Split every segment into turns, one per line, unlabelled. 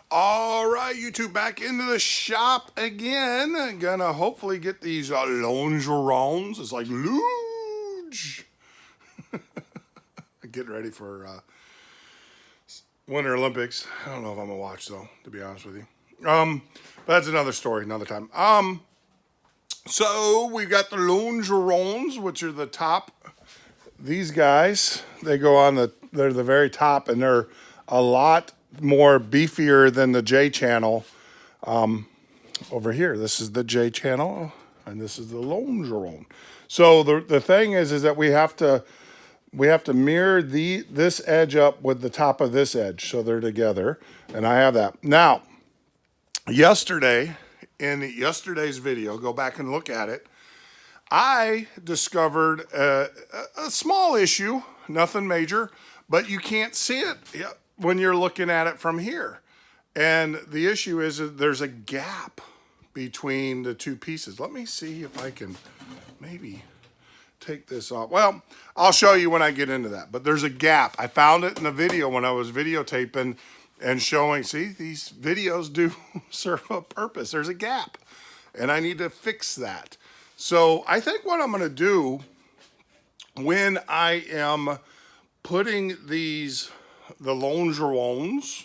All right, YouTube, back into the shop again. Gonna hopefully get these longerons. It's like luge. Getting ready for Winter Olympics. I don't know if I'm gonna watch though, to be honest with you. But that's another story, another time. So we've got the longerons, which are the top. These guys, they go on they're the very top, and they're a lot more beefier than the J channel over here. This is the J channel, and this is the longeron. So the thing is that we have to mirror this edge up with the top of this edge, so they're together. And I have that now. Yesterday, in yesterday's video, go back and look at it. I discovered a small issue, nothing major, but you can't see it when you're looking at it from here. And the issue is that there's a gap between the two pieces. Let me see if I can maybe take this off. Well, I'll show you when I get into that, but there's a gap. I found it in the video when I was videotaping and showing, see, these videos do serve a purpose. There's a gap, and I need to fix that. So I think what I'm going to do when I am putting the longerons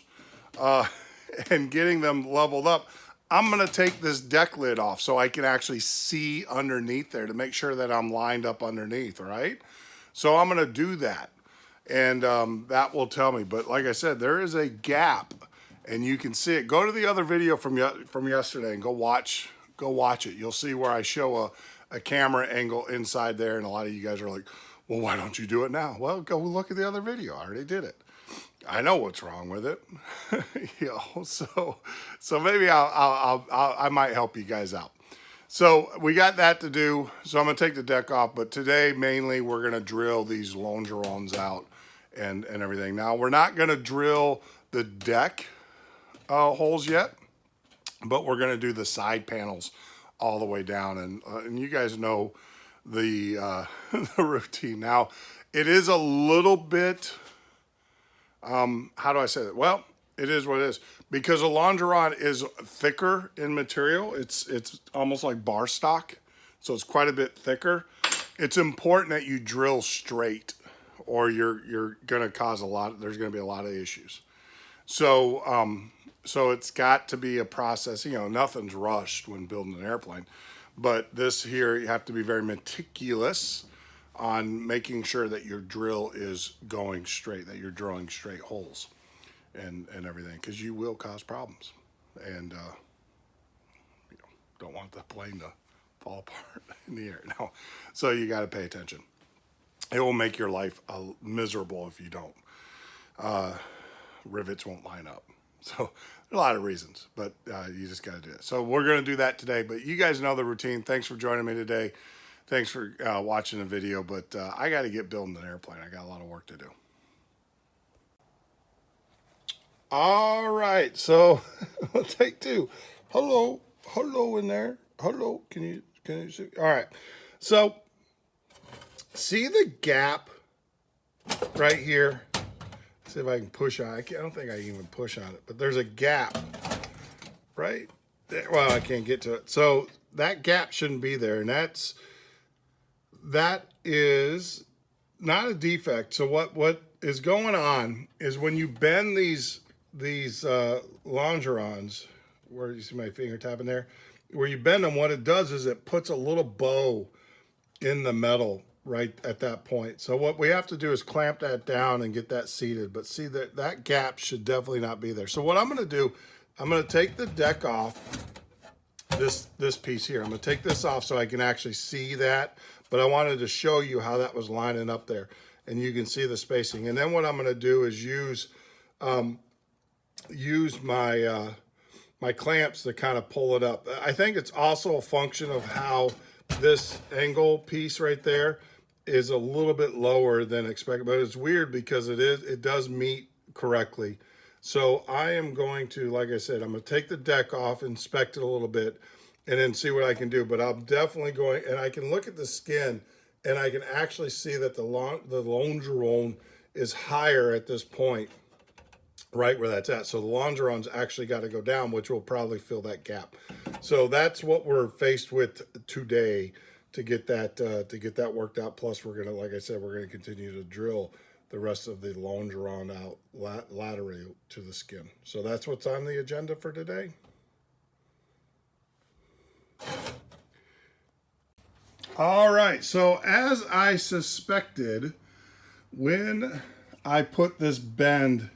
and getting them leveled up, I'm going to take this deck lid off so I can actually see underneath there to make sure that I'm lined up underneath, all right? So I'm going to do that, and that will tell me. But like I said, there is a gap, and you can see it. Go to the other video from yesterday and go watch it. You'll see where I show a camera angle inside there, and a lot of you guys are like, well, why don't you do it now? Well, go look at the other video. I already did it. I know what's wrong with it. So maybe I might help you guys out. So we got that to do. So I'm gonna take the deck off, but today mainly we're gonna drill these longerons out and everything. Now we're not gonna drill the deck holes yet, but we're gonna do the side panels all the way down, and you guys know the the routine. Now it is a little bit how do I say that? Well, it is what it is, because a longeron is thicker in material. It's almost like bar stock, so it's quite a bit thicker. It's important that you drill straight, or you're gonna cause there's gonna be a lot of issues. So so it's got to be a process. You know, nothing's rushed when building an airplane, but this here, you have to be very meticulous on making sure that your drill is going straight, that you're drilling straight holes and everything, because you will cause problems, and you don't want the plane to fall apart in the air. No, so you got to pay attention. It will make your life miserable if you don't. Rivets won't line up. So a lot of reasons, but you just got to do it. So we're going to do that today, but you guys know the routine. Thanks for joining me today. Thanks for watching the video, but I got to get building an airplane. I got a lot of work to do. All right, so take two. Hello in there. Hello, can you see? All right, so see the gap right here. Let's see if I can push on it. I don't think I can even push on it, but there's a gap right there. Well, I can't get to it. So that gap shouldn't be there, and that is not a defect. So what is going on is when you bend these longerons, where you see my finger tapping there, where you bend them, what it does is it puts a little bow in the metal right at that point. So what we have to do is clamp that down and get that seated. But see, that gap should definitely not be there. So what I'm going to do, I'm going to take the deck off, this piece here. I'm going to take this off so I can actually see that. But I wanted to show you how that was lining up there, and you can see the spacing. And then what I'm going to do is use my my clamps to kind of pull it up. I think it's also a function of how this angle piece right there is a little bit lower than expected, but it's weird because it does meet correctly. So I am going to, like I said, I'm going to take the deck off, inspect it a little bit, and then see what I can do. But I'm definitely going, and I can look at the skin, and I can actually see that the longeron is higher at this point right where that's at. So the longeron's actually got to go down, which will probably fill that gap. So that's what we're faced with today to get that worked out. Plus, we're gonna, like I said, we're gonna continue to drill the rest of the longeron out laterally to the skin. So that's what's on the agenda for today. All right. So as I suspected, when I put this bend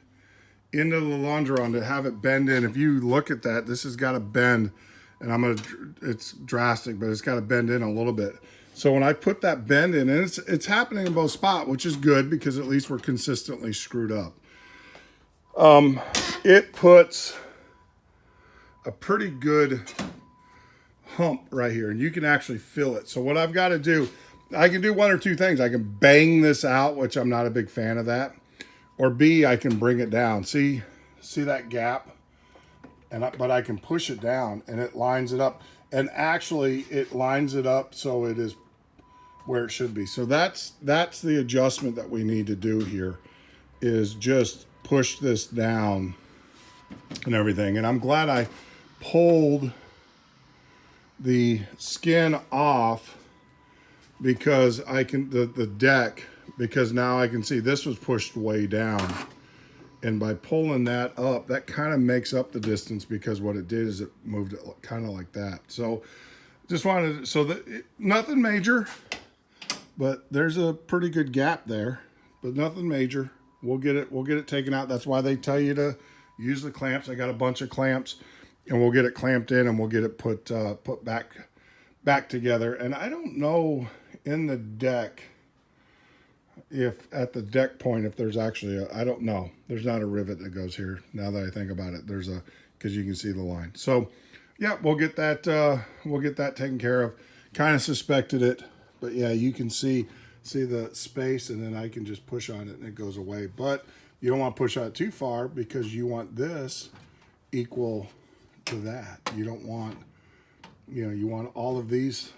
into the longeron to have it bend in, if you look at that, this has got to bend, and it's drastic, but it's got to bend in a little bit. So when I put that bend in, and it's happening in both spots, which is good because at least we're consistently screwed up. It puts a pretty good hump right here, and you can actually feel it. So what I've got to do, I can do one or two things. I can bang this out, which I'm not a big fan of that. Or B, I can bring it down. See that gap? But I can push it down and it lines it up. And actually it lines it up so it is where it should be. So that's the adjustment that we need to do here, is just push this down and everything. And I'm glad I pulled the skin off, because I can, the deck, because now I can see this was pushed way down. And by pulling that up, that kind of makes up the distance, because what it did is it moved it kind of like that. So just wanted, so that nothing major, but there's a pretty good gap there, but nothing major. We'll get it taken out. That's why they tell you to use the clamps. I got a bunch of clamps, and we'll get it clamped in, and we'll get it put back together. And I don't know in the deck, if at the deck point, if there's actually I don't know. There's not a rivet that goes here. Now that I think about it, there's because you can see the line. So yeah, we'll get that taken care of. Kind of suspected it, but yeah, you can see the space, and then I can just push on it and it goes away. But you don't want to push on it too far, because you want this equal to that. You don't want, you want all of these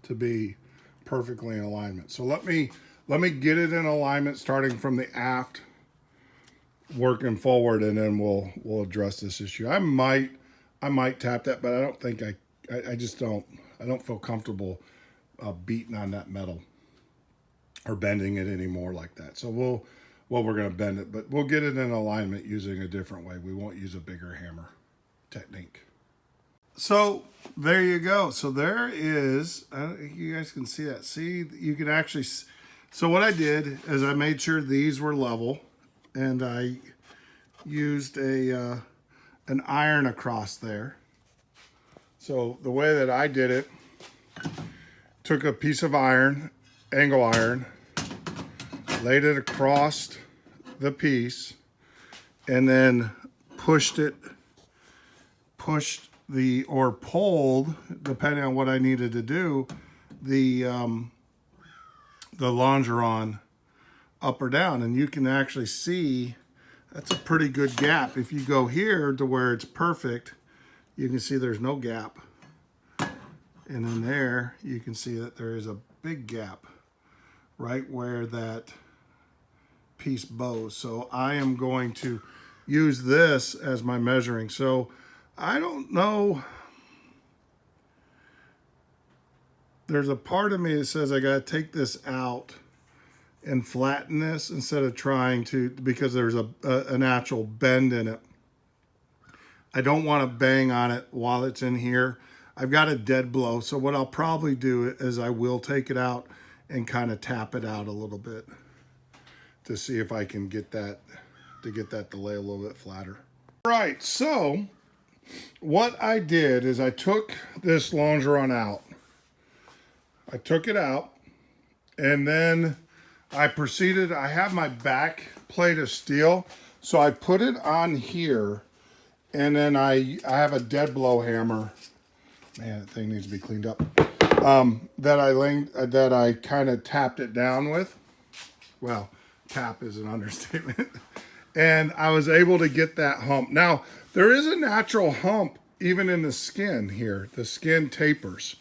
to be perfectly in alignment. So let me get it in alignment, starting from the aft, working forward, and then we'll address this issue. I might tap that, but I don't think I just don't feel comfortable beating on that metal or bending it anymore like that. So we're going to bend it, but we'll get it in alignment using a different way. We won't use a bigger hammer technique. So there you go. So there is, you guys can see that. See, you can actually, so what I did is I made sure these were level, and I used an iron across there. So the way that I did it, took a piece of iron, angle iron, laid it across the piece, and then pulled, depending on what I needed to do, the longeron up or down. And you can actually see that's a pretty good gap. If you go here to where it's perfect, you can see there's no gap. And in there, you can see that there is a big gap right where that piece bows. So I am going to use this as my measuring. So I don't know. There's a part of me that says I got to take this out and flatten this instead of trying to, because there's an actual bend in it. I don't want to bang on it while it's in here. I've got a dead blow. So what I'll probably do is I will take it out and kind of tap it out a little bit to see if I can get that to lay a little bit flatter. Right, so what I did is I took this longeron out. I took it out, and then I proceeded, I have my back plate of steel, so I put it on here, and then I have a dead blow hammer. Man, that thing needs to be cleaned up. That I kind of tapped it down with. Well, tap is an understatement. And I was able to get that hump. Now, there is a natural hump even in the skin here. The skin tapers.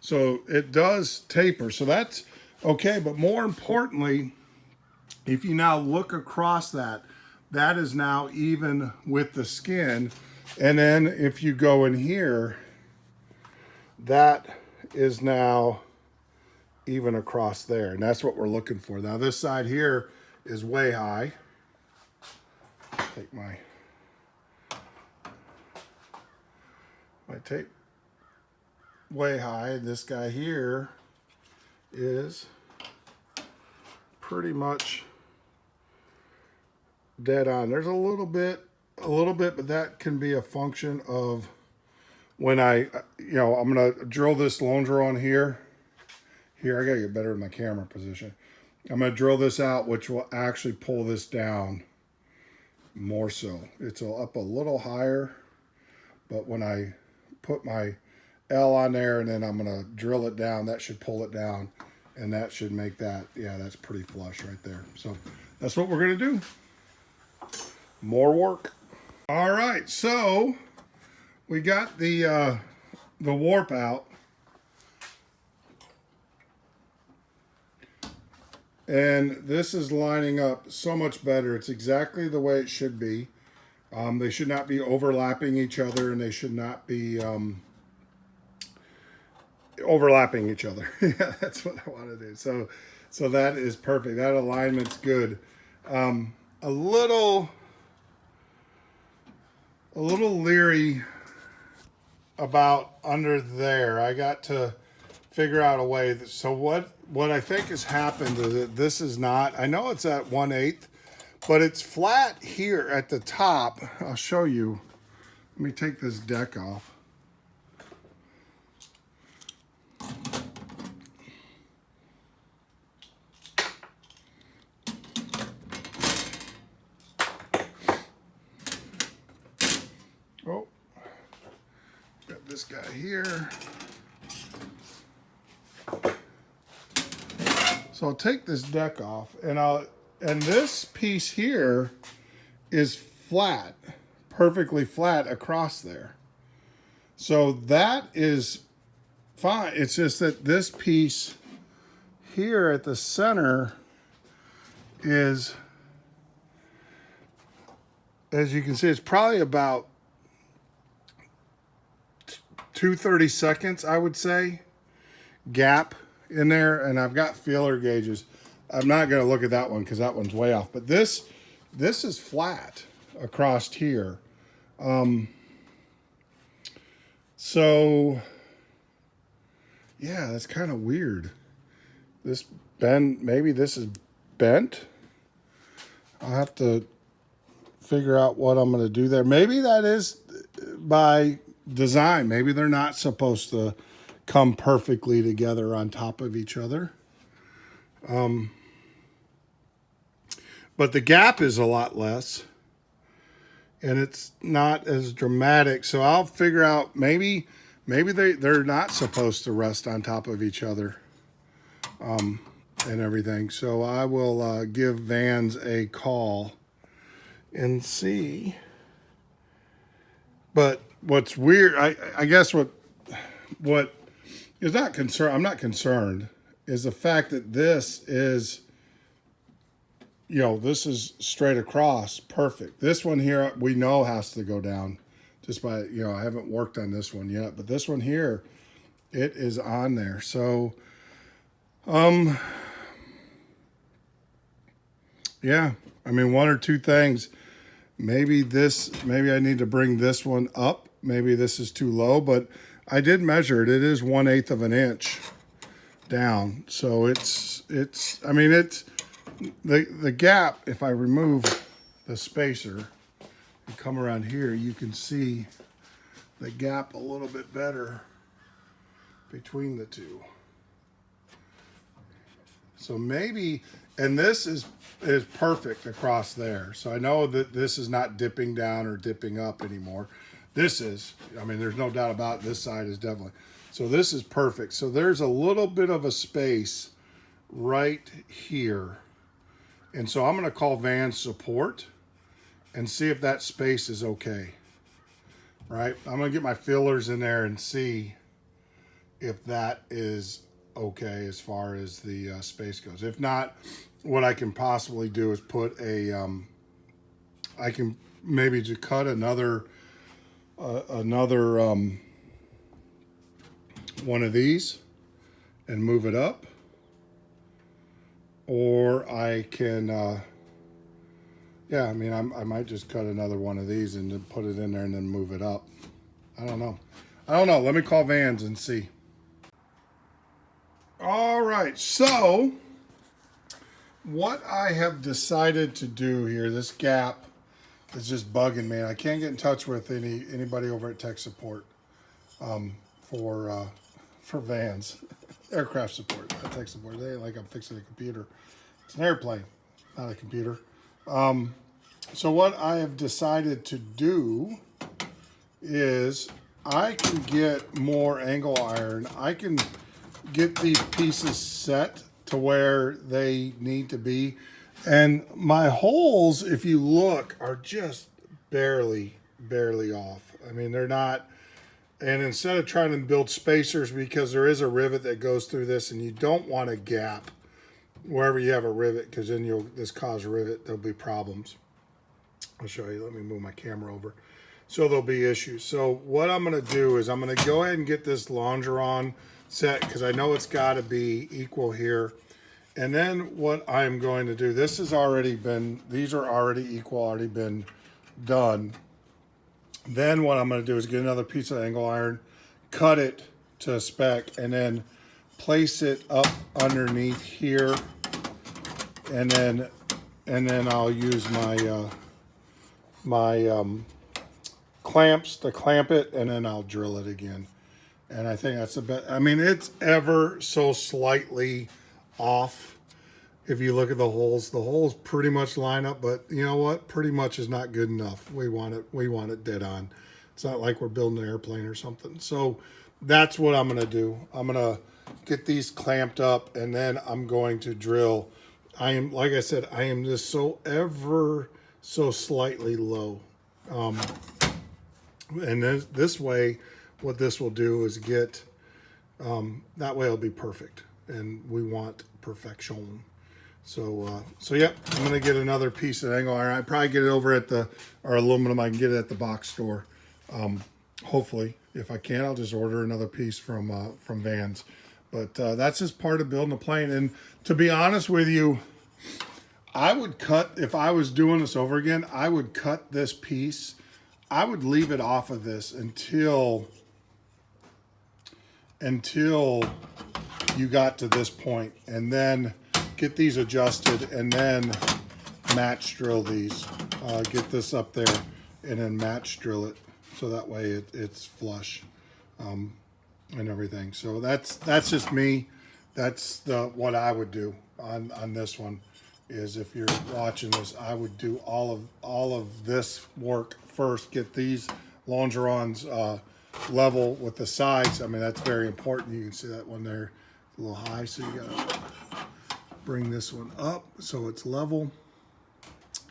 So it does taper. So that's okay. But more importantly, if you now look across that, that is now even with the skin. And then if you go in here, that is now even across there. And that's what we're looking for. Now this side here is way high. Take my tape way high. This guy here is pretty much dead on. There's a little bit, but that can be a function of when I'm gonna drill this longeron here. Here, I gotta get better in my camera position. I'm gonna drill this out, which will actually pull this down more so. It's up a little higher, but when I put my L on there and then I'm gonna drill it down, that should pull it down, and that should make that, yeah, that's pretty flush right there. So that's what we're gonna do. More work. All right, so we got the warp out. And this is lining up so much better. It's exactly the way it should be. They should not be overlapping each other, and they should not be overlapping each other. Yeah, that's what I want to do. So that is perfect. That alignment's good. A little leery about under there. I got to figure out a way that, so what I think has happened is that this is not, I know it's at 1/8, but it's flat here at the top. I'll show you. Let me take this deck off. Oh, got this guy here. So I'll take this deck off, and this piece here is flat, perfectly flat across there. So that is fine. It's just that this piece here at the center is, as you can see, it's probably about 2/32, I would say, gap in there, and I've got feeler gauges. I'm not going to look at that one because that one's way off, but this is flat across here. So yeah, that's kind of weird. This bend, maybe this is bent. I'll have to figure out what I'm going to do there. Maybe that is by design. Maybe they're not supposed to come perfectly together on top of each other. But the gap is a lot less, and it's not as dramatic. So I'll figure out, maybe they're not supposed to rest on top of each other, and everything. So I will give Vans a call and see. But what's weird, I guess what is not concerned, I'm not concerned, is the fact that this is, this is straight across, perfect. This one here, we know has to go down just by, I haven't worked on this one yet, but this one here, it is on there. So, yeah, I mean, one or two things. Maybe I need to bring this one up. Maybe this is too low, but I did measure it. It is 1/8 of an inch down. So it's the gap. If I remove the spacer and come around here, you can see the gap a little bit better between the two. So maybe, and this is perfect across there. So I know that this is not dipping down or dipping up anymore. This is, there's no doubt about it. This side is definitely. So this is perfect. So there's a little bit of a space right here. And so I'm going to call Vans support and see if that space is okay. Right? I'm going to get my feelers in there and see if that is okay as far as the space goes. If not, what I can possibly do is put a I can maybe just cut another one of these and move it up, or I can yeah, I mean, I might just cut another one of these and then put it in there and then move it up. I don't know. Let me call Vans and see. All right, so what I have decided to do here, this gap is just bugging me. I can't get in touch with anybody over at tech support for Vans, aircraft support, not tech support. They ain't like I'm fixing a computer. It's an airplane, not a computer. So what I have decided to do is I can get more angle iron. I can get these pieces set to where they need to be. And my holes, if you look, are just barely off. I mean, they're not. And instead of trying to build spacers, because there is a rivet that goes through this, and you don't want a gap wherever you have a rivet, because then this cause a rivet, there'll be problems. I'll show you. Let me move my camera over. So there'll be issues. So what I'm going to do is I'm going to go ahead and get this longeron set, because I know it's got to be equal here. And then what I'm going to do, these are already equal, already been done. Then what I'm going to do is get another piece of angle iron, cut it to spec, and then place it up underneath here. And then I'll use my clamps to clamp it, and then I'll drill it again. And I think that's the best. I mean, it's ever so slightly off. If you look at the holes pretty much line up, but you know what? Pretty much is not good enough. We want it dead on. It's not like we're building an airplane or something. So that's what I'm gonna do. I'm gonna get these clamped up, and then I'm going to drill. Like I said, I am just so ever so slightly low. And this way, what this will do is get, that way it'll be perfect. And we want perfection. So yeah, I'm gonna get another piece of angle iron. I probably get it over at or aluminum. I can get it at the box store. Hopefully, if I can, I'll just order another piece from Vans. But that's just part of building a plane. And to be honest with you, I would cut, if I was doing this over again, I would cut this piece. I would leave it off of this until you got to this point, and then get these adjusted, and then match drill these. Get this up there and then match drill it, so that way it's flush and everything. So that's just me. That's what I would do on this one. Is if you're watching this, I would do all of this work first. Get these longerons level with the sides. I mean, that's very important. You can see that one there a little high, so you gotta bring this one up so it's level.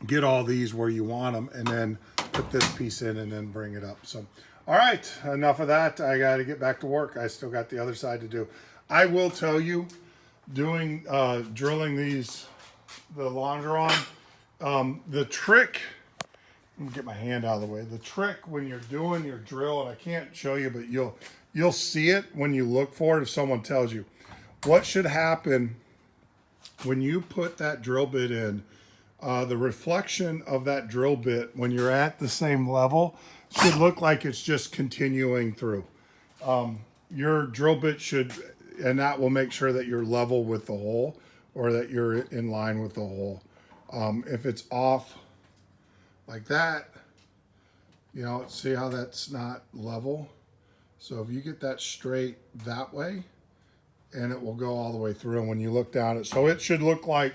Get all these where you want them, and then put this piece in and then bring it up. So, all right, enough of that. I got to get back to work. I still got the other side to do. I will tell you, drilling the longeron, the trick, let me get my hand out of the way. The trick when you're doing your drill, and I can't show you, but you'll see it when you look for it if someone tells you. What should happen when you put that drill bit in, the reflection of that drill bit when you're at the same level should look like it's just continuing through. Your drill bit should, and that will make sure that you're level with the hole, or that you're in line with the hole. If it's off like that, you know, see how that's not level? So if you get that straight that way, and it will go all the way through. And when you look down it, so it should look like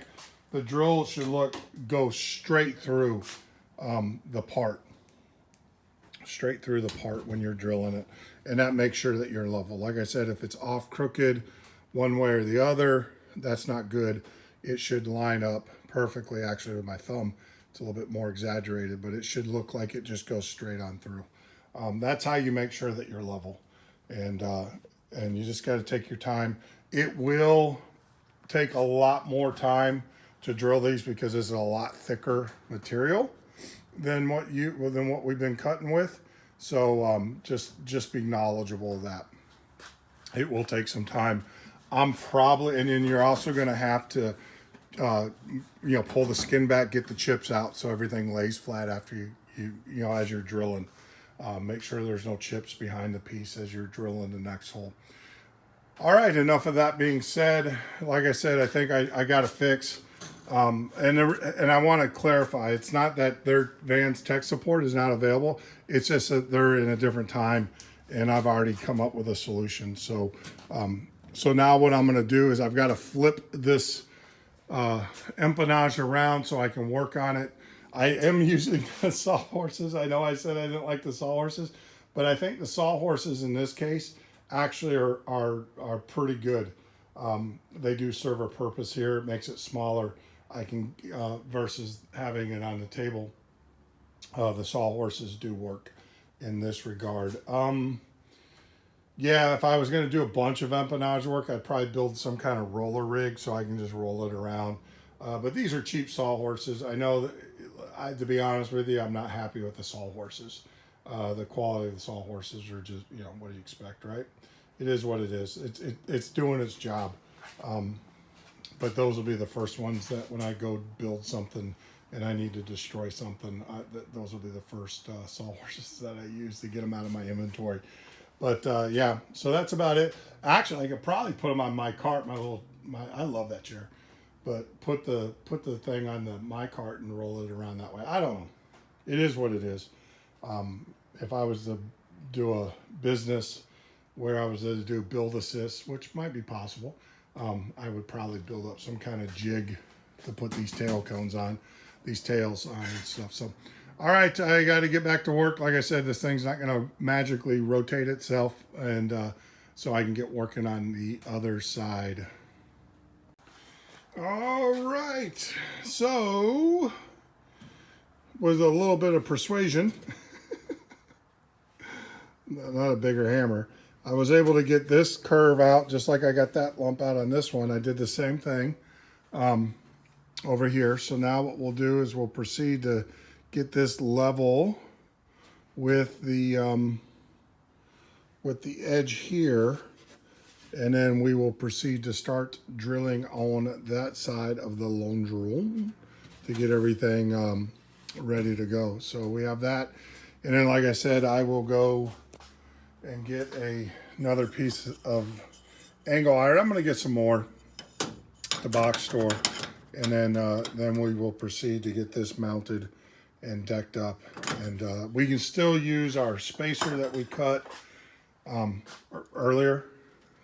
the drill should go straight through the part. Straight through the part when you're drilling it. And that makes sure that you're level. Like I said, if it's off crooked one way or the other, that's not good. It should line up perfectly. Actually, with my thumb, it's a little bit more exaggerated, but it should look like it just goes straight on through. That's how you make sure that you're level. And you just got to take your time. It will take a lot more time to drill these because this is a lot thicker material. than what we've been cutting with. So just be knowledgeable of that. It will take some time. I'm probably, and then you're also going to have to, pull the skin back, get the chips out, so everything lays flat after as you're drilling. Make sure there's no chips behind the piece as you're drilling the next hole. All right, enough of that being said. Like I said, I think I got a fix. And I want to clarify, it's not that their Van's tech support is not available. It's just that they're in a different time, and I've already come up with a solution. So, so now what I'm going to do is I've got to flip this empennage around so I can work on it. I am using the sawhorses. I know I said I didn't like the sawhorses, but I think the sawhorses in this case actually are pretty good. They do serve a purpose here. It makes it smaller. I can versus having it on the table. The sawhorses do work in this regard. Yeah, if I was going to do a bunch of empennage work, I'd probably build some kind of roller rig so I can just roll it around. But these are cheap sawhorses. I know that, to be honest with you, I'm not happy with the sawhorses. The quality of the sawhorses are just, what do you expect, right? It is what it is. It's doing its job. But those will be the first ones that when I go build something and I need to destroy something, those will be the first sawhorses that I use to get them out of my inventory. But yeah, so that's about it. Actually, I could probably put them on my cart. I love that chair. But put the thing on my cart and roll it around that way. I don't know. It is what it is. If I was to do a business where I was to do build assist, which might be possible, I would probably build up some kind of jig to put these tails on and stuff. So, all right, I got to get back to work. Like I said, this thing's not going to magically rotate itself, and so I can get working on the other side. All right, so with a little bit of persuasion, not a bigger hammer, I was able to get this curve out just like I got that lump out on this one. I did the same thing over here. So now what we'll do is we'll proceed to get this level with the edge here, and then we will proceed to start drilling on that side of the longeron to get everything ready to go. So we have that, and then like I said, I will go and get another piece of angle iron. I'm going to get some more at the box store, and then we will proceed to get this mounted and decked up. And we can still use our spacer that we cut earlier,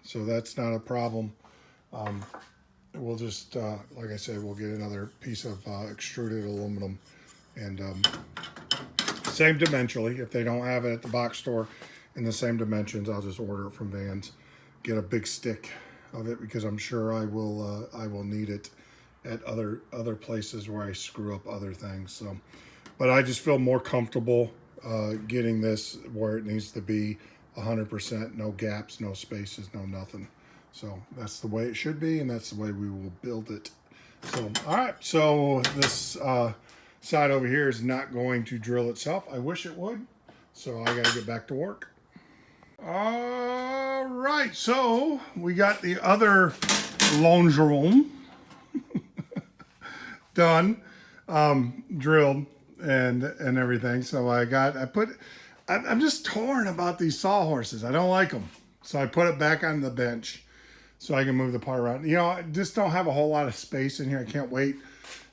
so that's not a problem. We'll just, like I said, we'll get another piece of extruded aluminum, and same dimensionally. If they don't have it at the box store in the same dimensions, I'll just order it from Vans. Get a big stick of it because I'm sure I will need it at other places where I screw up other things. So, but I just feel more comfortable getting this where it needs to be, 100%, no gaps, no spaces, no nothing. So that's the way it should be, and that's the way we will build it. So, all right, so this side over here is not going to drill itself. I wish it would, so I gotta get back to work. All right, so we got the other longeron done, drilled and everything. So I'm just torn about these sawhorses. I don't like them. So I put it back on the bench so I can move the part around. I just don't have a whole lot of space in here. I can't wait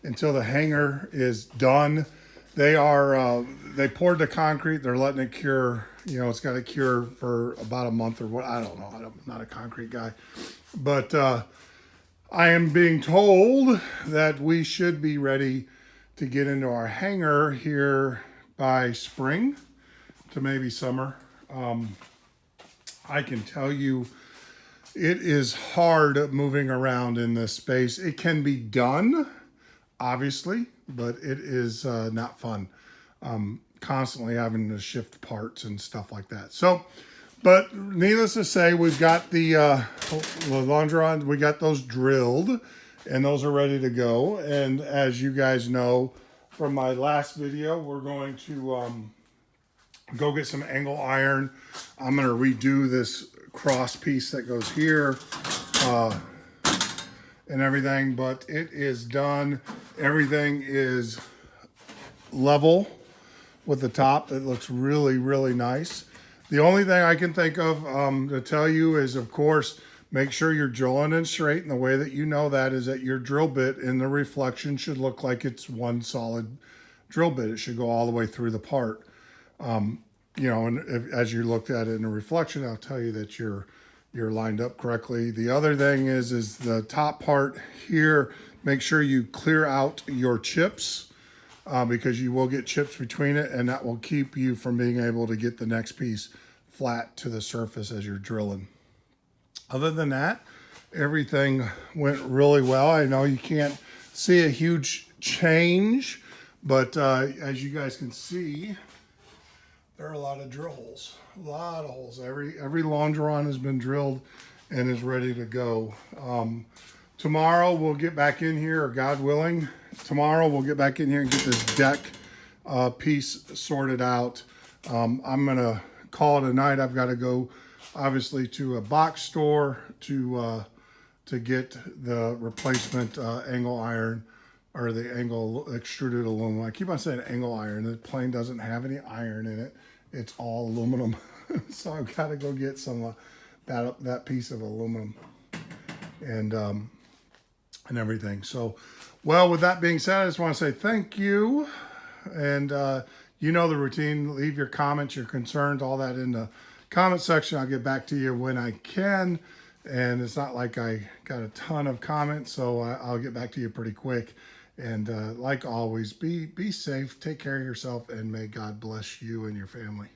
until the hanger is done. They poured the concrete. They're letting it cure. It's got to cure for about a month or what. I don't know. I'm not a concrete guy. But I am being told that we should be ready to get into our hanger here by spring to maybe summer. I can tell you it is hard moving around in this space. It can be done, obviously, but it is not fun. Constantly having to shift parts and stuff like that. So, but needless to say, we've got the longerons, we got those drilled, and those are ready to go. And as you guys know, from my last video. We're going to go get some angle iron. I'm going to redo this cross piece that goes here and everything, but it is done. Everything is level with the top. It looks really, really nice. The only thing I can think of to tell you is, of course, make sure you're drilling in straight. And the way that you know that is that your drill bit in the reflection should look like it's one solid drill bit. It should go all the way through the part. You know, and as you looked at it in the reflection, I'll tell you that you're lined up correctly. The other thing is the top part here, make sure you clear out your chips because you will get chips between it, and that will keep you from being able to get the next piece flat to the surface as you're drilling. Other than that, everything went really well. I know you can't see a huge change, but as you guys can see, there are a lot of drill holes, a lot of holes. Every longeron has been drilled and is ready to go. Tomorrow we'll get back in here, or God willing, tomorrow we'll get back in here and get this deck piece sorted out. I'm gonna call it a night. I've got to go, obviously, to a box store to get the replacement angle iron, or the angle extruded aluminum. I keep on saying angle iron. The plane doesn't have any iron in it. It's all aluminum. So I've got to go get some that piece of aluminum and everything. So, well, with that being said, I just want to say thank you. And you know the routine. Leave your comments, your concerns, all that in the comment section. I'll get back to you when I can. And it's not like I got a ton of comments, so I'll get back to you pretty quick. And like always, be safe, take care of yourself, and may God bless you and your family.